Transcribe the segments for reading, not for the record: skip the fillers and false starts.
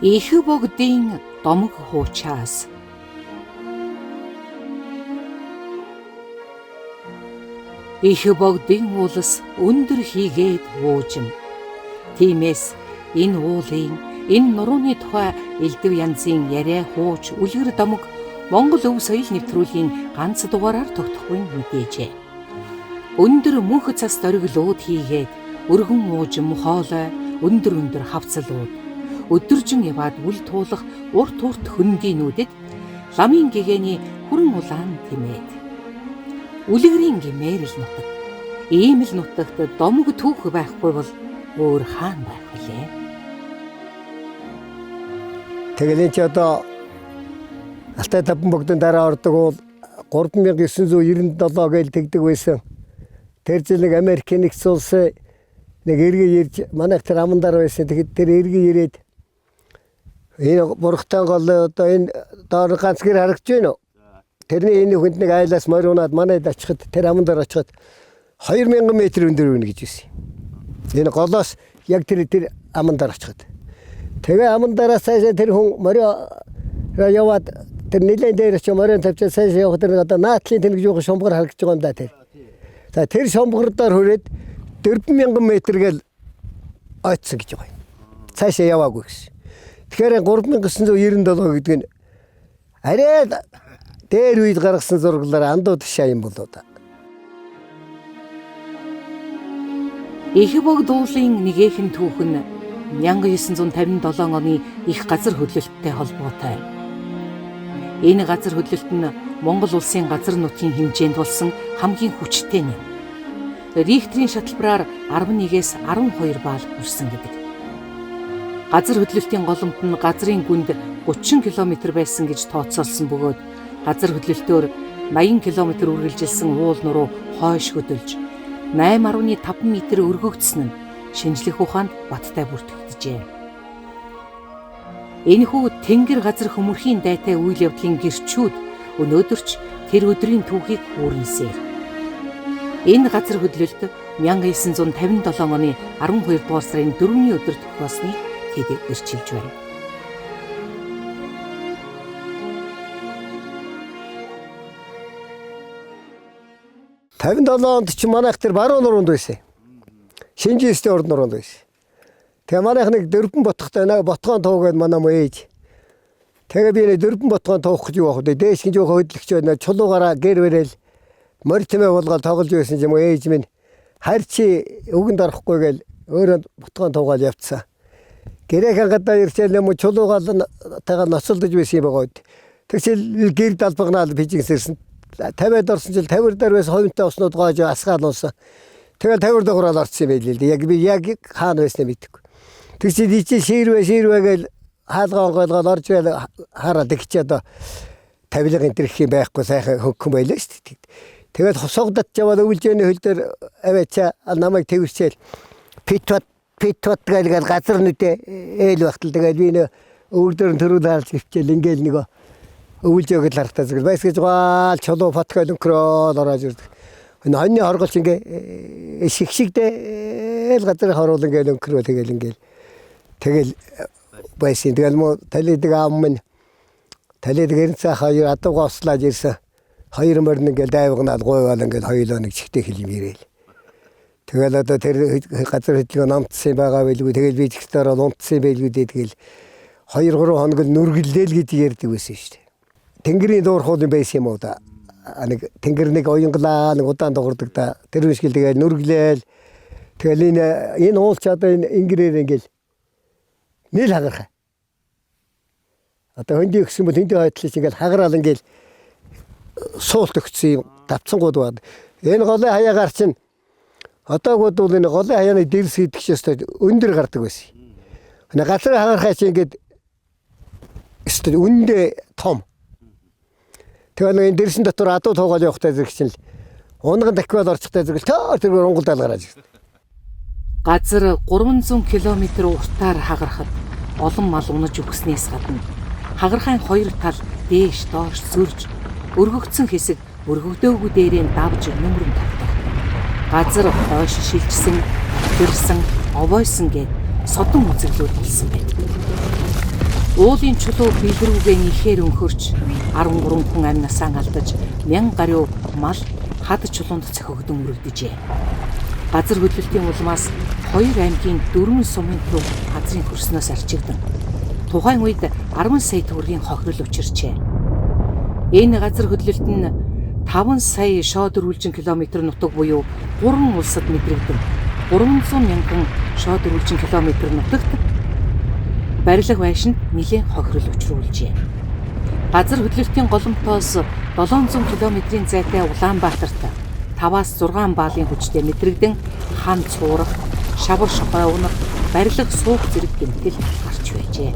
Их богдын домог хуучаас. Их богдын уулс өндөр хийгээд уужим. Тиймээс энэ уулын, энэ нурууны тухай элдв янзын яриа хууч үлгэр домог Монгол өв соёл нэвтрүүлгийн ганц дугаараар тогтохгүй мэдээжээ. Өндөр мөнх цас дөргилүүд хийгээд өргөн уужим хоолой өндөр хавцлууд өдөржин яваад үл туулах урт хөндийнүүдэд ламын гэгэний хүрэн улаан тимээд үлгэрийн гэмээр л нутаг. Ийм л нутагт домог түүх байхгүй бол өөр хаан байх вүлээ. Тэгэл энэ ч одоо Алтай Таван богдын дараа ордог бол 3997 гээл тэгдэг байсан. Тэр жил нэг Америк нэгдсэн улсын нэг эргээ ирж манайх тэр амандар байсан. Тэгэхэд тэр эргээ ирээд энэ бургатай гол одоо энэ доор ганц гэр харагдж байна уу? Тэрний энэ хүнд нэг айлаас морионад манайд очиход тэр амандар очиход 2000 м өндөр өгнө гэж байсан. Энэ голоос яг тэр амандар очиход. Тэгээ амандараас цаашаа тэр хүн морио яваад тэр нэлээд дээр ч морион тавьчаа цаашаа явах тэр одоо наатлын тэнэг жоохон шомбгор харагдж байгаа юм да тэр. За тэр шомбгордоор хүрээд 4000 м гэл ойцсон гэж байгаа юм. Цаашаа яваагүй гэсэн. Тэгэхээр 3997 гэдэг нь арай дээр үед гаргасан зурглаар андууд шаа юм болоо да. Их богд уулын нэгэн түүх нь 1957 оны их газар хөдлөлттэй холбоотой. Энэ газар хөдлөлт нь Монгол улсын газар нутгийн хэмжээнд болсон хамгийн хүчтэй нь. Рихтерийн шатлбараар 11-ээс 12 баал хүрсэн гэдэг. Газар хөдлөлтийн голомт нь газрын гүнд 30 км байсан гэж тооцоолсон бөгөөд газар хөдлөлтөөр 80 км үргэлжилсэн уул нуруу хойш хөдөлж 8.5 м өргөгдсөн нь шинжлэх ухаанд баттай бүртгэгджээ. Энэхүү тэнгэр газар хөмөрхийн дайтай үйл явдлын гэрчүүд өнөөдөрч тэр өдрийн түүхийг хүүрнэсээр. Энэ газар хөдлөлт 1957 оны 12 дугаар сарын 4-ний өдөр тохиолсныг тэд ирчилж байна. онд ч манайх тэр баруун нуруунд байсан. Шинжээстэй урд нуруунд байсан. Тэгээ манайх нэг дөрвөн ботхтой ботгоон туугаад манай мөөж. Тэгээ би нэг дөрвөн ботгоон туухж юу авах вэ? Дээш гэж жоохоо хөдлөгч байна. Чулуугаараа гэр бэрэл морьтмээ болгоод тоглож байсан юм ээж минь. Харь чи өгөнд орохгүй гээл өөрөө ботгоон туугаад явцсан. Гэрээхэн гадаа ирчээл юм чулуугаал тагаа ноцолдож байсан юм байгаа. Тэгвэл гэр далбагнаал бижигсэрсэн. 50-д орсон жил 50 дээр байсан ховнтой уснууд гоож асгаал унсан. Тэгэл 50 дээр ороод орсон юм байл л. Яг би хаана байснаа мэдэхгүй. Тэгсэн чи ширвэ гээл хаалгаа онгойлгоод орж гээл хараад их ч одоо тавилгын төрх юм байхгүй сайхан хөнгөн байлаа шүү дээ. Тэгэл хосогдод яваад өвлжөөний хөл дээр аваачаа намайг тэрчээл питват гээл газар нүдэ ээл багтал тэгэл би нөө өвөр дээр төрүүл хаалж гिचээл ингээл нөгөө өвлжөөгөл харахтаа зэрэг байсгаж гал чулуу фоткол өнкрөө ороод ирдэг. Энэ хоньны хорголч ингээ шигшигдээ эл газар хоруулан гээл өнкрөө тэгэл байсан. Тэгэл мо талидаг аам минь талидаг эрэнцээ хоёр адуугаа ослаад ирсэн. Хоёр морин ингээл дайвагнаад гойвол ингээл хоёулаа нэг чихтэй хэлм ирээл. Тэгэл одоо тэр газар хөдлөө намтсан байгаа байлгүй тэгэл би чихтээр унтсан байлгүй тэгэл 2-3 хоног л нүргэлдээл гэж ярьдаг байсан шүү дээ. Тэнгэрийн дуурхууд байсан юм уу да. Нэг тэнгэр нэг оюнглаа нэг удаан дуурдаг да. Тэр үсгэл тэгэл нүргэлээл. Тэгэл энэ уулч одоо энэ ингэрээр ингээл нийл хагарах. Одоо хөндөй өгсөн бол тэндээ хойтлооч ингээл хагараал ингээл суулт өгсөн юм давцсангууд баад. Энэ голын хаягаар чинь одоогууд бол энэ голын хаяаны дэрс идэх шээ өндөр гардаг байсан. Энэ газар хагарахаа чинь ингээд өстө үндэ том. Тэгээ энэ дэрсэн дотор адуу туугаал явахтай зэрэг чинь унган дахиад орчихтай зэрэг тэр онгол даалгараад ирсэн. Газар 300 км уртаар хагарахад олон мал унаж өгснээс гадна хагархайн хоёр тал дээш доош сүрж өргөгдсөн хэсэг өргөгдөөгүй дээрээ давж нөмрөн тавтах. Газар хойш шилжсэн, гэрсэн, овойсон гэд содон үзэглүүд болсон байдаг. Уулын чулуу бэлрүүгээ ихээр өнхөрч 13 хүн амнасаа алдаж 1000 гаруй мал хад чулуунд цохигдсон үргэлдэжээ. Газар хөдлөлтийн улмаас 2 аймгийн 4 сумын төв газрын хөрснөөс арчигдан. Тухайн үед 10 сая төгрөгийн хохирол учирчээ. Энэ газар хөдлөлт нь 5 сая шоодөрвөлжин километр нутаг буюу 3 улсад мэдрэгдэн 300 мянган шоодөрвөлжин километр нутагт барилга байшинд нэлээд хохирол учруулжээ. Газар хөдлөлтийн голомтоос 700 км-ийн зайтай Улаанбаатарт 5-6 баалын хүчтэй мэдрэгдэн хан цуурах, шавар шохой унах, барилга суух зэрэг гэмтэл гарч байжээ.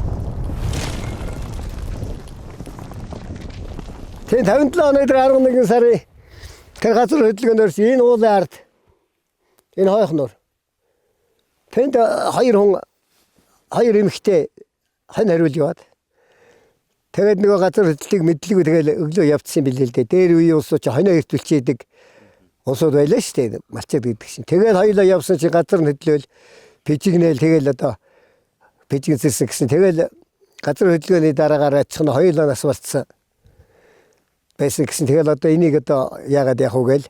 Тэгээ 57 оны 11 сарын тэр газар хөдөлгөөнөөс энэ уулын ард энэ хойхноор тэнд 2 эмэгтэй хань хариул яваад тэгээд нөгөө газар хөдлөлтийг мэдлэгүй тэгэл өглөө явцсан билээ л дээ. Дээр үеийн улсууд чи хоноо эртүүлчихэд улсууд байлаа шүү дээ. Малчаад гэдэг чинь. Тэгээд хоёулаа явсан чи газар хөдлөөл пижигнэл тэгэл одоо пижиг зэрсэн гэсэн. Тэгэл газар хөдлөөний дараагаар ачих нь хоёулаа нас болцсон байсан гэсэн. Тэгэл одоо энийг одоо яагаад яах вэ гээл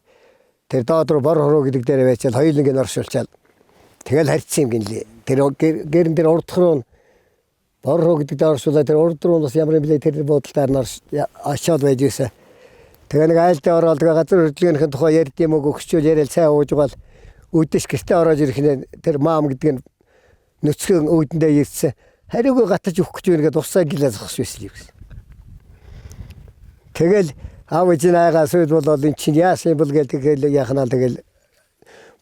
тэр доод руу бор хуруу гэдэг дээр байчаал хоёуланг нь оршуулчаал. Тэгэл харьцсан юм гинлээ. Тэр гэрэн дээр урдх руу бор хуруу гэдэг дээр оршуулаад тэр урд руу бас ямар юм блэ тэр буудалтаар нь очиод байж байсан. Тэгээ нэг айлдаа ороод газар хөдлөөнийхэн тухай ярьд юм уу өгчүүл яриад сайн ууж гал үүдэж гэртээ ороод ирэхнээ тэр маам гэдэг нь нөцгөн өөдөндөө ирсэн. Хариуг гатаж өгөх гэж байгаад усаа гэлээ зогсож байсан юм гэсэн. Тэгэл аав ээж наагаа сүйд болол эн чинь яасан бол гээл тэгэл яханаа тэгэл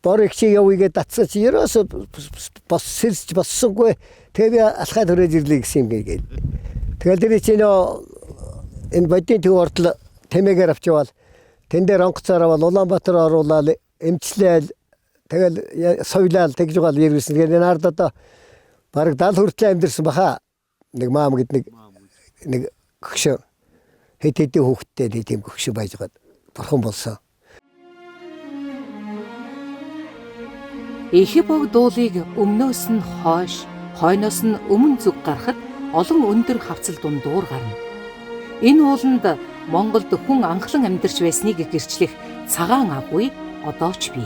борыг чи явъя гэж татсан чи ерөөсө бас сэрч боссонгүй. Тэгээ би алхаад хүрээд ирлээ гэсэн юм гээл. Тэгэл тэр чи нөө энэ бодийн төв ортол тэмээгээр авчвал тэн дээр онгоцоор авал Улаанбаатар оруулаад эмчлээл тэгэл соёлал тэгж гал ирсэн. Тэгээд энэ ард одоо бараг 70 хүртэл амьдэрсэн баха. Нэг маам гэд нэг гөгшөө хэд хэдэн хүүхэдтэй нэг тийм гөгшөө байж гад бурхан болсон. Их бог дуулыг өмнөөс нь хойш, хойноос нь өмнө зүг гарахад олон өндөр хавцал дундуур гарна. Энэ ууланд Монголд хүн анхлан амьдарч байсныг гэрчлэх цагаан агуй одоо ч бий.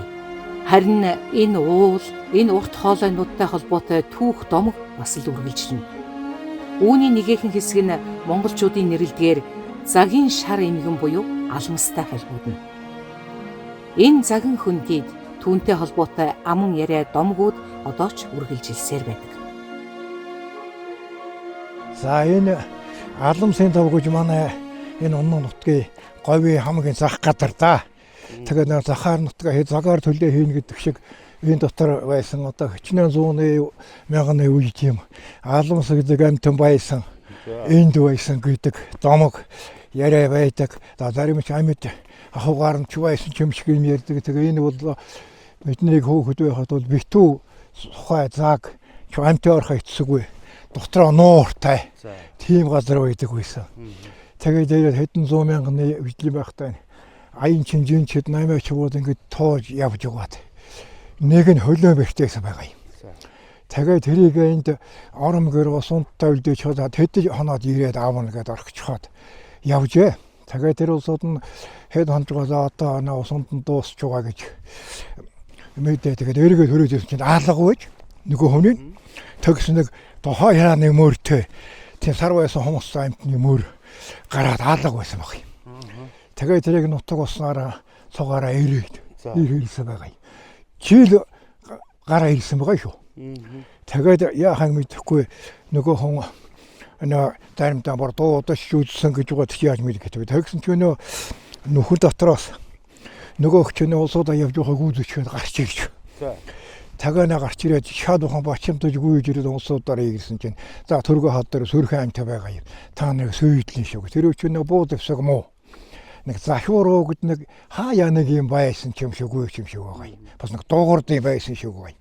Харин энэ уул, энэ урт хоолой нуттай холбоотой түүх домог бас л үргэлжлэнэ. Үүний нэгэн хэсэг нь монголчуудын нэрлэгээр загийн шар эмгэн буюу алмастай холбогдно. Энэ загин хөндөд түүнтэй холбоотой аман яриа домгууд одоо ч үргэлжилсээр байдаг. За энэ Алмсын тав гэж манай энэ уннан нутгийн говийн хамгийн зах газар да. Тэгээд нэг захаар нутгаа загаар төлөө хийнэ гэдэг шиг энэ дотор байсан одоо хичнээн 100-ны 1000-ны үед юм. Алмс гэдэг амтан байсан. Энд байсан гэдэг домог яриа байдаг. Зарим ч амьд ахугаар нь ч байсан юм шиг юм ярьдаг. Тэгээ энэ бол бидний хөөхд байхад бол битүү сухай заг амтын орхоо эцсэггүй. Дотроо нууртай. Тийм газар байдаг байсан. Тэгээд хэдэн 100 мянганы үеийн байхдаа аян чинжинчд намаа чууд ингэж тоож явж яваад нэг нь хөлөө бэртээсэн байгаа юм. Тэгээд тэрийг энд ором гэр усунттай үлдээж хадаад тэд хоноод ирээд аавна гэдээ орхичхоод явжээ. Тэгээд тэр улсууд нь хэд хонжгоолоо одоо усунд нь дуусч байгаа гэж мэдээ. Тэгээд эргээд хөрөөж ирсэн чинь аалга байж нөгөө хүний тэгс нэг тохоо яаны мөртэй тийм сар байсан хүмүүс амтны мөр гараад аалга байсан баг юм. Тэгээд тэрийг нутаг уснаараа цугаараа ирээд ирсэн байгаа юм. Жил гараа ирсэн байгаа шүү. Тэгээд яахан мэдэхгүй нөгөө хүн таримтаа бор дуудаж шүүжсэн гэж байгаа тийч яаж мэдэх гэдэг. Тэгсэн ч нөхөр дотроос нөгөө хүчний улсуудаа явж байгааг үзчихээд гарч ирж. Тагаана гарч ирээд шаад ухан бочимдож гүйж ирээд улсуудаар ирсэн чинь за төргөө хад дээр сөрхөн амтай байгаа юм. Та нэг сүйдлэн шүү. Тэр үчиг нэг бууд өвсөг муу. Нэг захиуруу гэд нэг хаяа нэг юм байсан юм шиг гүйч юм шиг байгаа юм. Бас нэг дуугардын байсан шиг байгаа юм.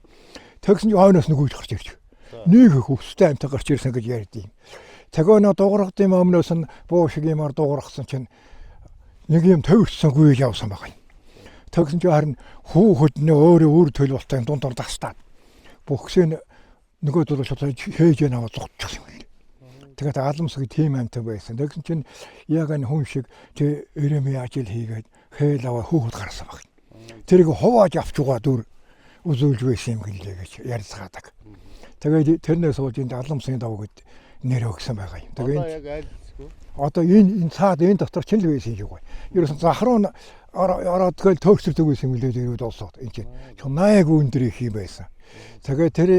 Тэгсэн чинь хойноос нэг гүйж гарч ирж. Нэг их өвстэй амтай гарч ирсэн гэж ярьд юм. Тагаана дуугардын өмнөөс нь буу шиг юмар дуугаргасан чинь нэг юм төвөрсөн гүйж явсан байгаа юм. Тэгсэн чинь харин хүүхэд нэ өөр төл болтой дунд дастаад бүхсээ нөгөө дөрөв шатаж хээж наваа зогтчихсан юм. Тэгээд Аламсгийн тим амтай байсан. Тэгсэн чинь яг энэ хүн шиг тэ өрөөмийн ажил хийгээд хээл аваа хөөхд гарсан баг. Тэрийг хувааж авч угаа дүр үзүүлж байсан юм гэлээ гэж ярилцгаадаг. Тэгээд тэрнээс сууж энэ Аламсын дав гэд нэр өгсөн байгаа юм. Тэгээд яг айлсгүй. одоо энэ цаад энэ дотор ч л байсан юм шиг бай. Ерөөсөн захруу ороод тэгэл төөрсөрдөг байсан юм лээ ирүүд олсоод энэ чинь 80 өндөр их юм байсан. Тэгээд тэр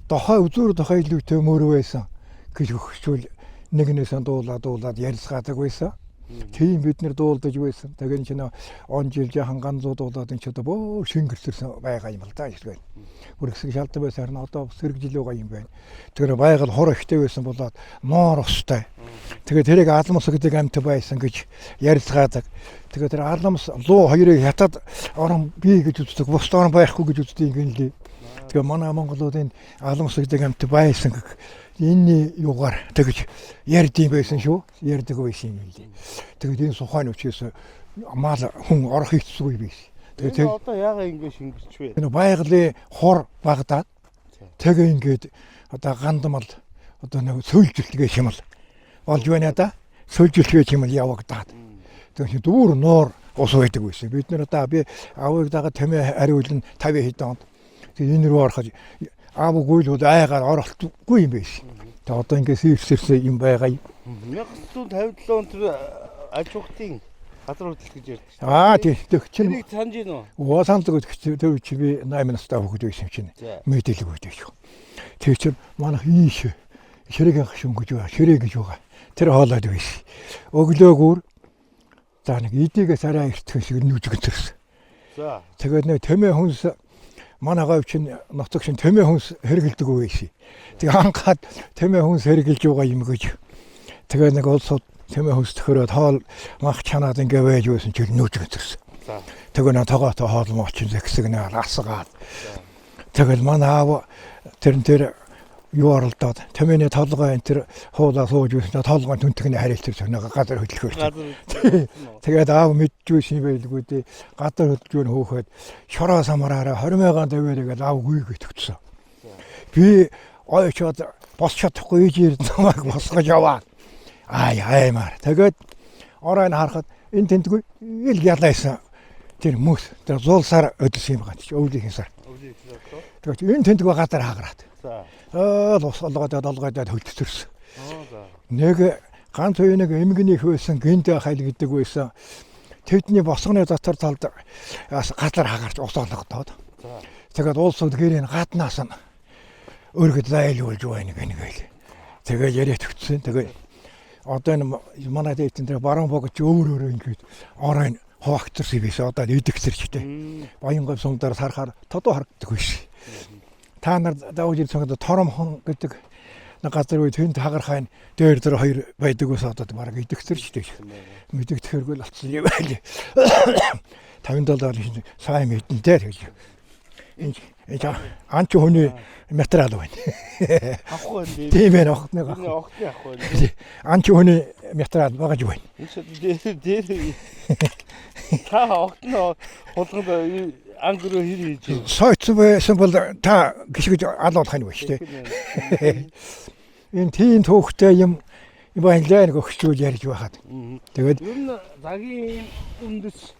дохой үзүүр дохой илүүтэй мөр байсан гэж өгчүүл нэгнээсээ дуулаад ярилцгаадаг байсан. Тийм бид нэр дуулдаж байсан. Тэгээд энэ он жил жахан ганзуу дуулаад энэ ч одоо бөө шингэрсэн байгаа юм л да гэж. Бүр хэсэг шалтгаан байсан харин одоо сэргжил байгаа юм байна. Тэгэхээр байгаль хор ихтэй байсан болоод ноор устай. Тэгээд тэрийг Аламс гэдэг амт байсан гэж ярилцгаадаг. Тэгээд тэр Аламс луу хоёрыг хятад орон бий гэж үздэг. Бус орон байхгүй гэж үздэг юм лээ. Тэгээ манай монголуудын Аламс гэдэг амт байсан гэх энэ юугаар тэгж ярьдсан байсан шүү. Ярьдаг байсан юм лээ. Тэгээд энэ сухайн учраас мал хүн орох хэцүү биш. Тэгээд одоо яагаад ингэ шингэрч вэ? Энэ байгалийн хор багдаад тэгээ ингээд одоо гандмал одоо нэг сөйлжилтгээ хэмэл болж байна да. Сөйлжилтгээ хэмэл явагдаад. Тэгэхээр дүүр нуур ус байдаг байсан. Бид нэр одоо би аавыг дагаад тэмээ ариулн 50 хэдэн онд. Тэгээд энэ рүү ороход аав гүйлүүд айгаар оролтгүй юм байсан. Тэгээд одоо ингээд сэрсэрсэн юм байгаа юм. 1957 он тэр аж ахуйн газар хөдлөлт гэж ярьдаг. Тийм чинь тэрийг санаж гин үү? Оо сандаг тэр чи би 8 настай хүүхэд байсан чинь мэдээлэг өгдөг шүү. Тэр чинь манайх ийш ширэгийн гашуун гэж байгаа. Ширээ гэж байгаа. Тэр хоолойд байсан. Өглөөгөр за нэг эдийгээс арай иртгэх шиг нүжиг төрсөн. За. Тэгээд нэг тэмээ хүнс манай говь чинь ноцог шин тэмээ хүнс хэрэгэлдэг байсан. Тэгээ анхаад тэмээ хүнс хэрэгэлж байгаа юм гэж. Тэгээ нэг улсууд тэмээ хүнс төхөрөөд хоол мах чанаад ингээ байж байсан чи нүжиг төрсөн. За. Тэгээ нэг тогоотой хоол мочин зэгсэг нэг асгаад. Тэгэл манай аав тэр юу оролдоод тэмээний толгой энэ тэр хуулаа сууж байсан толгой түнтгний харилцаж байгаа газар хөдлөх байсан. Тэгээд аав мэдчихсэн байлгүй дээ. Гадар хөдлөж хөөхөд шороо самараараа 20 мянган төгрөгийг аав гүйгээ төгцсөн. Би ойчоод босч чадахгүй ижир намайг босгож яваа. Аймаар. Тэгээд оройн харахад энэ тентгүй ил ялаасан. Тэр мөс тэр зулсаар өдөлсөн юм байна чи өвлийнхэн сар. Тэгээд энэ тентгүй гадар хааграад. Олгоод хөлтсөрсөн. Нэг ганц үе нэг эмгэнийх байсан гинт хайл гэдэг байсан. Тэдний босгоны дотор талд гадар хагарч ус олгодоод. Тэгээд улсууд гэрийн гаднаас нь өргөд зайлуулж байна гэнгээл. Тэгээд яриад өгсөн. Тэгээд одоо энэ манай дэйтэн дээр баруун богч өөр ингээд оройн хавагтарсан байсан. Одоо идэгсэрчтэй. Баянгой сумдаар сарахаар тодоо харагддаг биш. Та нар давж ирсэн тором хон гэдэг нэг газар үе тэнд хагархайн дээр хоёр байдаг ус одоо баг идэгсэрчтэй. Мэдэгдэхэргүй л болсон юм байли. $50 сайн мэдэн дээр гэж. Энэ анч хүний материал байна. Авах байна. Тийм ээ огтны авах байна. Анч хүний материал багаж байна. Дээр та огтно хулганд ангөрөө хэр хийж. Сойц байсан бол та гიშгэж алуулах юм байна шүү дээ. Энэ тийм төөхтэй юм баялаа нэг өгчүүл ярьж байхад. Тэгээд ер нь загийн үндэс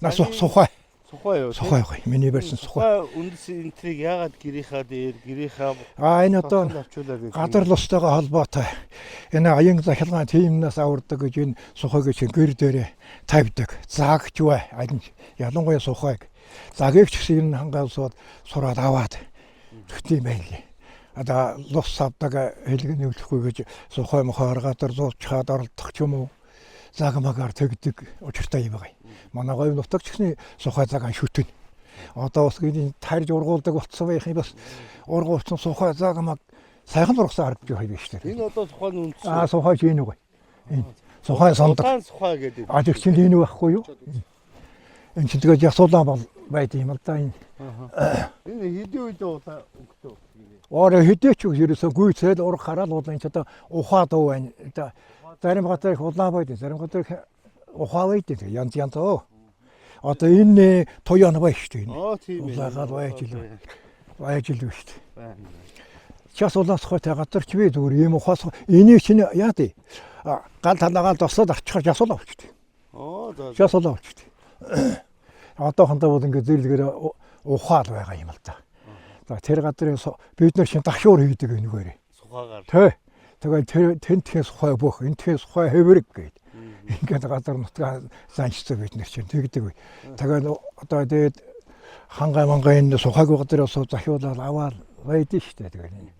нас сухай. Сухай юу? Сухай гоё. Миний барьсан сухай. Үндэс энтриг яагаад гэрийнхаа дээр гэрийнхаа энэ одоо гадар лустайгаа холбоотой. Энэ аян захилгаан тиймнээс авардаг гэж энэ сухайг чинь гэр дээрээ тавьдаг. Заагч бай. Ялангуяа сухайг. Загийг ч гэсэн хангаалсууд сураад аваад. Тэгтээ байлээ. Одоо лус авдаг хэлгэн өвлөхгүй гэж сухай мохоор гадар зуучхаад оролдох ч юм уу. Загмагаар тэгдэг учиртай юм байна. Манай говь нутагч гэсэн сухай цагаан шүтэн. Одоо бас гинэ тарж ургуулдаг болцсон байх юм бас ургуулсан сухай загмаг сайхан ургасан харагдаж байгаа юм шүү дээ. Энэ одоо сухай үндэс. Сухай чинь үгүй. Энэ сухай сондог. Сухай гэдэг. Тэр чинь энэ байхгүй юу? Энэ чинь тэгээд ясуулаа бол байд юм л да энэ. Энэ хэдийн үед удаа өгтөө. Орой хэдээч ерөөсөө гүйцэл ураг хараад бол энэ ч одоо ухаа дуу байна. Зарим газар их улаан байд, зарим газар ухаа байд. Янз янз оо. Одоо энэ туян бай шүү дээ. Тийм ээ. Улаагаад байж л шүү дээ. час улаасхойтой газар ч би зүгээр ийм ухаас энийг чинь яа тий. Гал талаагаа тослоод авчихаар жасуул авчихдээ. За. Жасуул авчихдээ. Одоохондоо бол ингээд зэрлэгээр ухаал байгаа юм л да. За тэр газрын бид нар шин дагшуур хийдэг энэгээр. Сухагаар. Тэ. Тэгээд тентхэн сухай бөх, энтхэн сухай хэврэг гээд. Ингээд газар нутгаа занчдаг бид нар чинь тэгдэг. Тэгээд одоо тэгээд хангай мангай энэ сухайг газраас захиулаад аваад байдаг шүү дээ. Тэгээд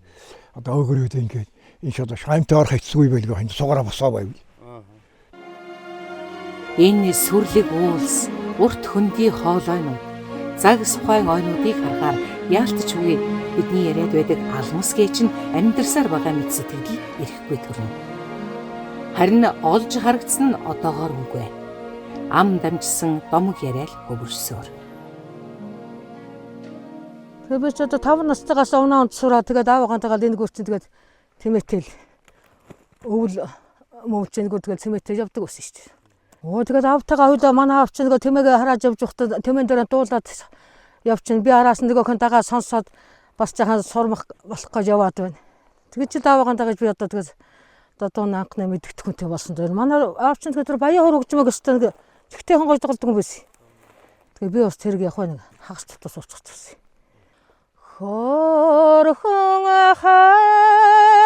одоо өгөрөөд ингээд энэ шууд шаймтай орох хэцүү байлгүй энэ сугараа босоо байв. Энэ сүрлэг уулс, урт хөндөй хоолойнууд, загс ухаан ойнуудыг харахаар яалтч үгүй бидний яриад байдаг алмас гээч нь амьдарсаар байгаа мэт сэтгэл ирэхгүй төрнө. Харин олж харагдсан нь одоогоор үгүй. Ам дамжсан домог яриад хөвөрсөөр. Тэгээ би ч одоо 5 настайгаас унаа унтсураа тэгээд аавгаантайгаа энэ гүрцэн тэгээд тэмээтэл өвөл мөвч нэгээр тэгээд тэмээтэл явдаг байсан шүү дээ. Тэгээд аавтайгаа хоёулаа манай аав чинь нөгөө тэмээгээ хараад явж байхдаа тэмээн дээр дуулаад явчихна. Би араас нөгөө хүн дагаа сонсоод бас жаахан сурмах болох гэж яваад байна. Тэгээд чи аавгаантайгаа би одоо тэгээд одоо анхны мэддэгт хүнтэй болсон дээр манай аав чинь тэгээд баяа хөрөгжмөг өстэй тэгтээ хонгойж тоглодог юм байсан. Тэгээд би бас тэрийг яг нэг хагас тутас уучихсан. Хорхон хайлоо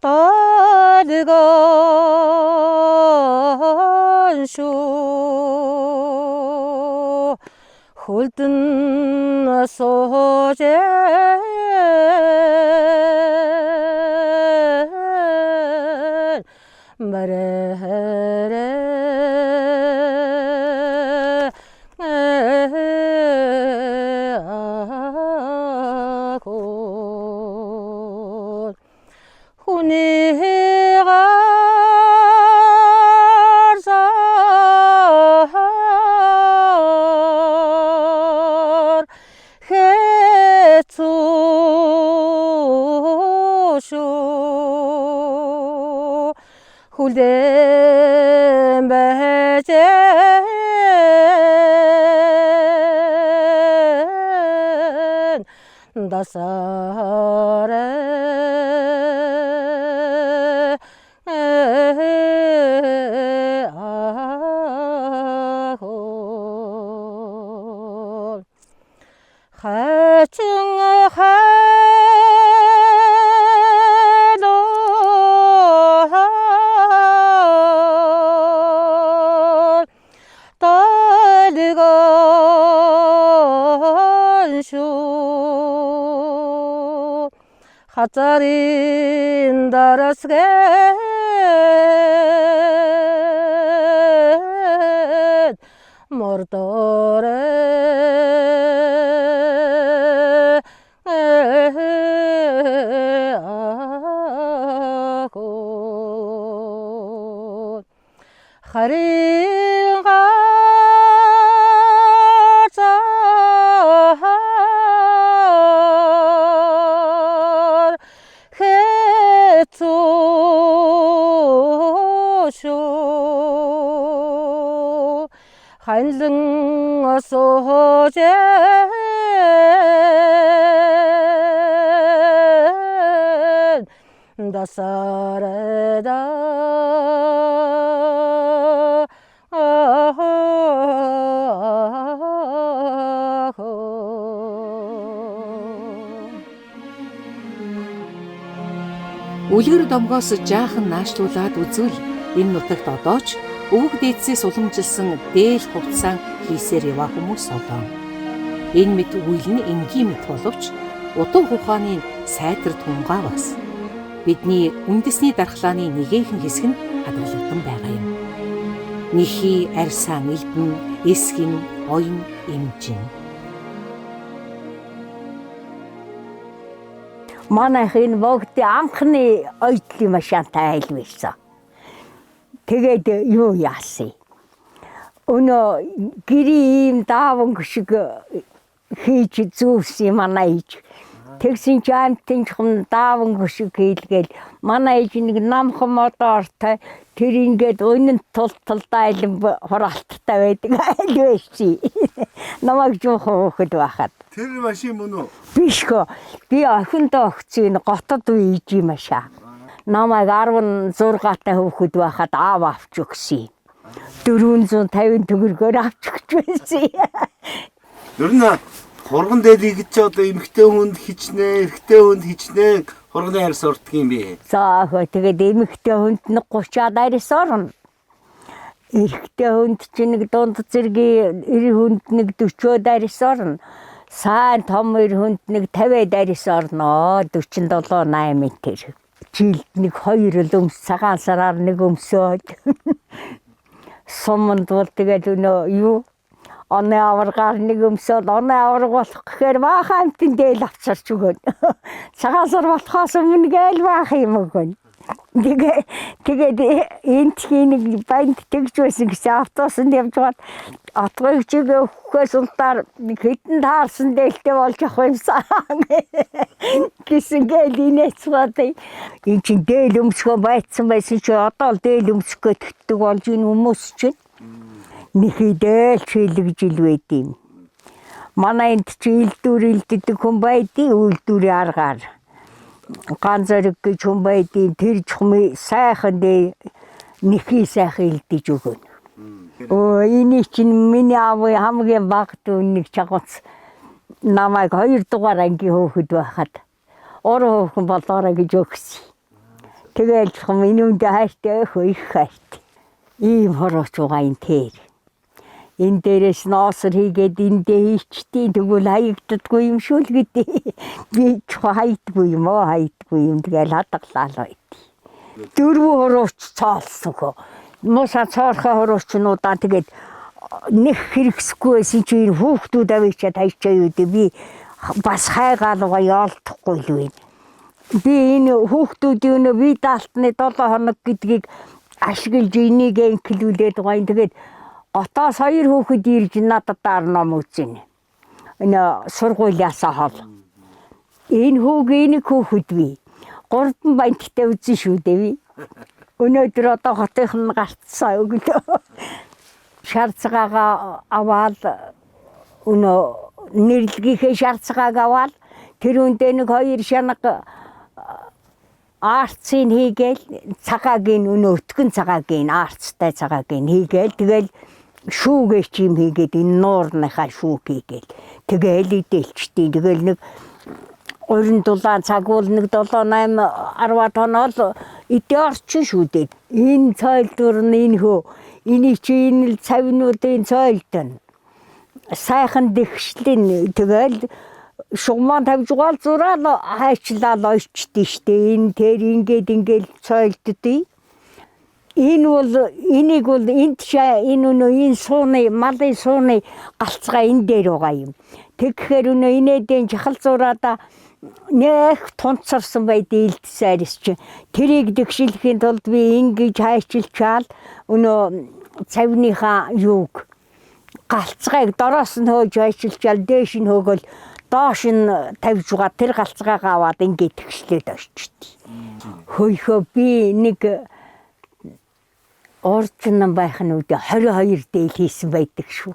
талган шүү хөлдөн соожээ Marere ako hunigar sahar hetsushu Hulden bejen dasare ahol Hachung 하자린 다라스게 모르도레 아고 하리가 한승 어소제 다사레다 Үлгэр домгоос жаахан наашлуулад үзвэл энэ нутагт одоо ч өвөг дээдсээс уламжилсан дээл хувцаан хийсээр яваа хүмүүс одоо. Энэ мэт үйл нь энгийн мэт боловч удуу ухааны сайтар тунгаа бас. Бидний үндэсний дархлааны нэгэн хэсэг нь хадгалагдсан байгаа юм. Нэхий, арьсан, элдэн, эсгэн, оён, эмжин. Манайх энэ богд анхны ойдлын машинтай айл байсан. Тэгээд юу яасан? Өнөө гэрийн ийм дааван шиг хийж зүүсэн манай ээж. Тэгсэн чи амтын чухам дааван хөшиг хийлгээл манай ээж нэг намхан модоортой тэр ингээд өнөнд тулталдаа илэн хураалттай байдаг айл байсан. Намайг жоохон хөөхд байхад. Тэр машин мөн үү? Биш гоо. Би охиндоо өгсөн готод үйж юм ашаа. Намайг 16-тай хөөхд байхад аав авч өгсөн. 450 төгрөгөөр авч өгч байсан. Ер нь хурган дээлийг ч одоо эмэгтэй хүнд хичнээн, эрэгтэй хүнд хичнээн хурганы арьс урддаг юм бэ. За хөө тэгээд эмэгтэй хүнд нэг 30-аад арьс орно. Эрэгтэй хүнд чинь нэг дунд зэргийн 90 хүнд нэг 40-од арьс орно. Сайн том хүнд нэг 50-ад арьс орно. 47-8 тэр. Жилд нэг 2 л цагаан сараар нэг өмсөөд. Суманд бол тэгээд юу оны аваргаар нэг өмсөөл оны аварга болох гэхээр баахан амтын дээл авчирч өгөн. Цагаан сар болохоос өмнө гээл баах юм өгөн. Тэгээд энд нэг банд тэгж байсан гэсэн автобусанд явж байгаад отгой чигээ өгөхөөс улдаар нэг хэдэн таарсан дээлтэй болж явах юмсан. Гэсэн гээл инээцгаатай. Энд чинь дээл өмсгөө байцсан байсан чи одоо л дээл өмсгөө тэгдэг болж энэ хүмүүс чинь. Нэхидэл чилэгж ил байд юм. Манай энд чи илдүүр илддэг хүн байдیں۔ Үйлдвэрийн аргаар. Ганц зэрэг гэж хүн байдیں۔ Тэр чухмын сайхан дэ нэхий сайхан илдэж өгөн. Энийг чинь миний аав хамгийн багт нэг чагц намайг 2 дугаар ангийн хөөхд байхад ороо хөөхөн болоорой гэж өгсөн. Тэгэл чухам энэ үндэ хайртай их хайртай. Ийм хорооч байгаа энэ тэр. Энэ дээрээс ноосор хийгээд эндээ хийчтий тэгвэл хаягддаггүй юм шүү л гэдэг. Би ч хаягдгүй юм оо хаягдгүй юм тэгэл хадгалаа байд. 4 хорооч цаалсан хөө. Муса цаорхоо хороочнуудаа тэгээд нэг хэрэгсэхгүй байсан чи энэ хүүхдүүд авчиад хайчаа юу дээ би бас хайгаалгаа яалтахгүй л вэ. Би энэ хүүхдүүдийн би даалтны 7 хоног гэдгийг ашиглаж энийг инклүүлээд байгаа юм. Тэгээд отоос 2 хүүхэд ирж надад ном үзэн. Энэ сургуулиасаа хол. Энэ хүүгийн хүүхэд би 3 банттай үзэн шүү дээ би. Өнөөдөр одоо хотынхан гарцсан өглөө. Шаарцаагаа аваад өнөө нэрлэгийнхээ шаарцааг аваад тэр үндэ нэг 2 шанаг арцыг хийгээл цагаагийн өнөө өтгөн цагаагийн арцтай цагаагийн хийгээл тэгэл шүүгээ чим хийгээд энэ нуурныхаа шүүг хийгээл тэгэл идэлчтэй тэгэл нэг 30 дулаан цагуул нэг 7 8 10 тонол идэ орчин шүү дээ. Энэ цойлдвор нь энэ хөө энийг чи энэ цавнуудын цойлдон сайхан дэгшлэн тэгэл шугаман тавьж гол зураал хайчлал ойчдээ штэ. Энэ тэр ингээл цойлддээ. Энийг бол энд энэ энэ сууны малын сууны галцгаа энэ дээр байгаа юм. Тэгэхээр инээдэн жахал зураада нэх тунцарсан байд илтсээрс чи тэрийг дэгшилхийн тулд би ингэж хайчилчаал цавныхаа юуг галцгааг дороос нь хөөж хайчилчаал дээш нь хөөгөл доош нь тавьж байгаа тэр галцгаагаа аваад ингэ тэгшлээд очтдээ. Хөөйхөө би нэг орчин байх нь үдэ 22 дээл хийсэн байдаг шүү.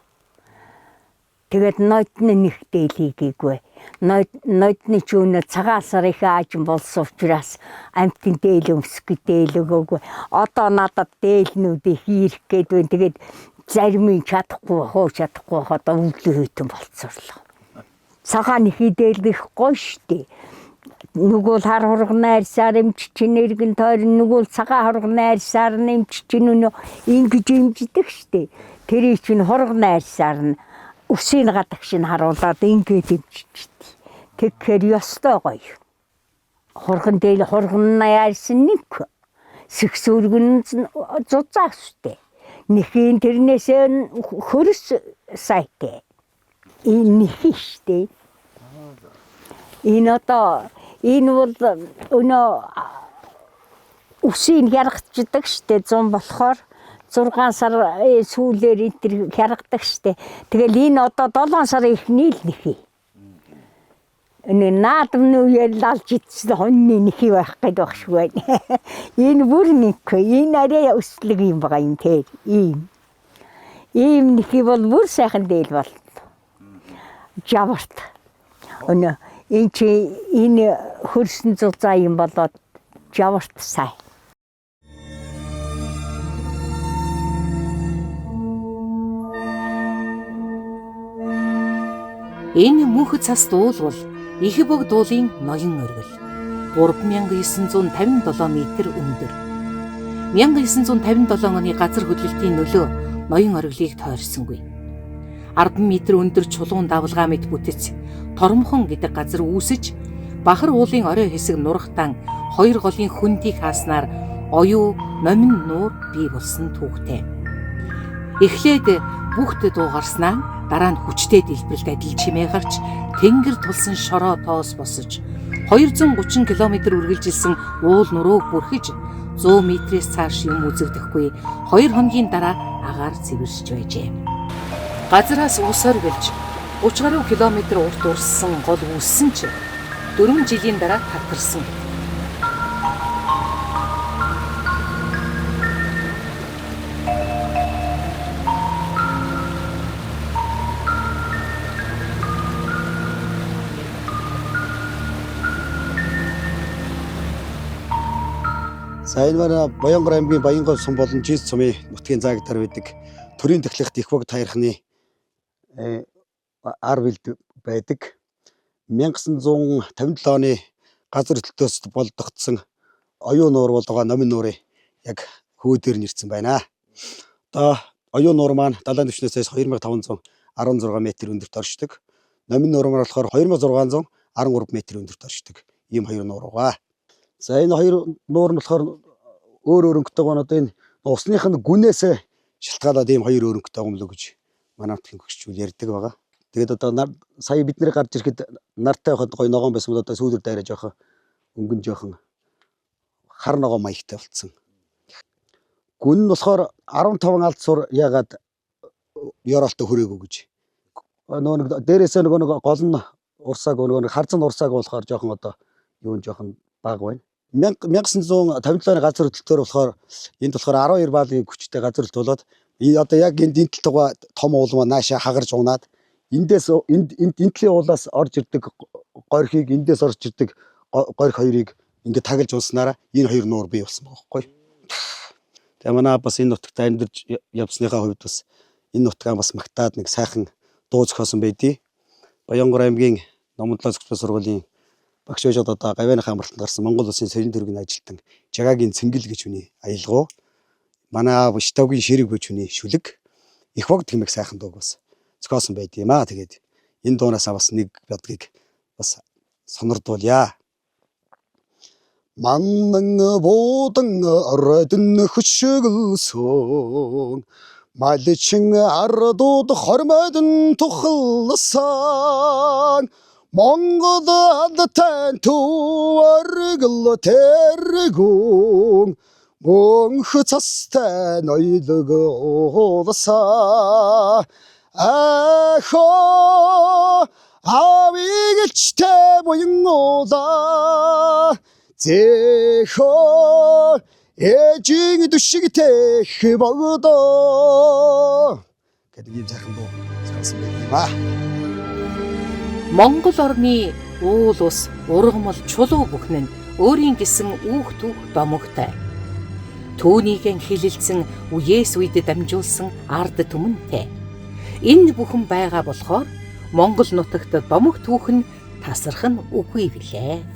Тэгээд нойтны нэг дээл хийгээгүй. Нойтны ч өнө цагаан сар их аажин болсон учраас амтын дээл өмсөх дээл өгөөгүй. Одоо надад дээлнүүдийг хийх гээд байна. Тэгээд зарим чадахгүй одоо өвлөө хөтөн болцоорлоо. Цагаан их дээл их гоё штэ. Нүгэл хар хурганы арьсаар эмччин иргэн тойрон нүгэл цагаан хурганы арьсаар нэмччин ингэж эмждэг штэ. Тэр чинь хурганы арьсаар нь үсийн гадагш нь харуулад ингэж эмччихдэг. Тэгэхээр ёстой гоё. Хурган дээл хурганы арьс нэг сэгсүүргэн зузаах штэ. Нэхийн тэрнээсээ хөрс сайтай. Энэ нэхштэй. Энэ бол үсийг яргацдаг штэ 100 болохоор 6 сар сүүлээр энэ хяргадаг штэ. Тэгэл энэ одоо 7 сар ихний л нэхий. Энэ наадамны үеэр лалж ицсэн хоньны нэхий байх гээд багш байна. Энэ бүр нэггүй. Энэ арай өслөг юм байгаа юм тэр. Ийм нэхий бол бүр сайхан дээл бол. Жаварт. Энэ хөрсөн зузаа юм болоод жаварт сай. Энэ мөнх цас дуулвал их бог дуулын ноён оргил 3957 метр өндөр. 1957 оны газар хөдлөлтийн нөлөө ноён оргилыг тойрсонгүй. 10 метр өндөр чулуун давлгаа мэт бүтэц Тормхон гэдэг газар үүсэж бахар уулын орой хэсэг нурахтан хоёр голын хөндийг хааснаар оюу номин нуур бий болсон түүхтэй. Эхлээд бүхт дуугарснаа дараа нь хүчтэй дэлбэрэлт адил чимээ гарч тэнгэр тулсан шороо тоос босож 230 км үргэлжилсэн уул нурууг бүрхэж 100 метрээс цааш юм үзэгдэхгүй 2 хоногийн дараа агаар цэвэршж байжээ. Газараас ус оргилж 30 гаруй километр урт урссан гол үүссэн ч 4 жилийн дараа татарсан. За энэ манай Баянгар аймгийн Баянгол сум болон Жис сумын нутгийн заагдар байдаг төрийн тахилгт их бог таярхны ар бэлд байдаг. 1957 оны газар хөдлөлтөөс болдогдсон оюун нуур болгоо номин нуурын яг хөөдөр нэрсэн байна. Одоо оюун нуур маань далайн түвшнээс 2516 метр өндөрт оршдог. Номин нуур маань болохоор 2613 метр өндөрт оршдог. Ийм хоёр нуур байгаа. За энэ хоёр нуур нь болохоор өөр өнгөтэй байна. Одоо энэ усных нь гүнээс шалтгаалаад ийм хоёр өнгөтэй юм л гэж манай нутгийн гүгчүүл ярьдаг байгаа. Тэгээд одоо сая бид нэр гарч ирэхэд нартай байхад гоё ногоон байсан бол одоо сүүлээр дайраа жоохон өнгөн жоохон хар ногоон маягтай болцсон. Гүн нь болохоор 15 алд сур ягаад ёроолтой хүрээгүй гэж. Нөгөө дээрээсээ нөгөө гол нь урсааг нөгөө харзан урсааг болохоор жоохон одоо юу жоохон бага байна. 1957 оны газар хөдлөлтөөр болохоор энд болохоор 12 баалын хүчтэй газар хөдлөлт болоод одоо яг энд талгаа том уул маань наашаа хагарж унаад эндээс энтлийн уулаас орж ирдэг горхийг эндээс орж ирдэг горх хоёрыг ингээд таглаж унснараа энэ хоёр нуур бий болсон байгаа байхгүй. Тэгээ манай бас энэ нутагт амьдарч явсныхаа хувьд бас энэ нутгаа бас магтаад нэг сайхан дуу зохиосон байдий. Баянгар аймгийн Номонтлоо зөвхөн сургуулийн багш өөжөд одоо гавьяаныхаа амралтанд гарсан Монгол улсын соёлын төргийн ажилтан Жагагийн цэнгэл гэж хүний аялгау. Манай аав Штавгийн ширэг гэж хүний шүлэг. Их бог гэмэг сайхан дууг бас зохиосон байд юм аа. Тэгээд энэ дуунаас бас нэг бодгийг бас сонирдуулъя. Маннан буудан оройдон хөшөглсөн малчин ардууд хормойдон тухалсан Монгол алтай төөргөл тэргүүн мөнх цастай ноёлог уулсаа ахоо авигэлчтэй буянгуулаа зэхөө ээжийн дүшигтэй богдоо гэдэг юм сайхан дуу зохиосон байт юм аа. Монгол орны уул ус, ургамал, чулуу бүхэн нь өөрийн гэсэн үүх түүх домогтой. Түүнийгэн хилэлцэн үеэс үед дамжуулсан ард түмэнтэй. Энэ бүхэн байгаа болохоор Монгол нутагт домог түүх нь тасрах нь үгүй билээ.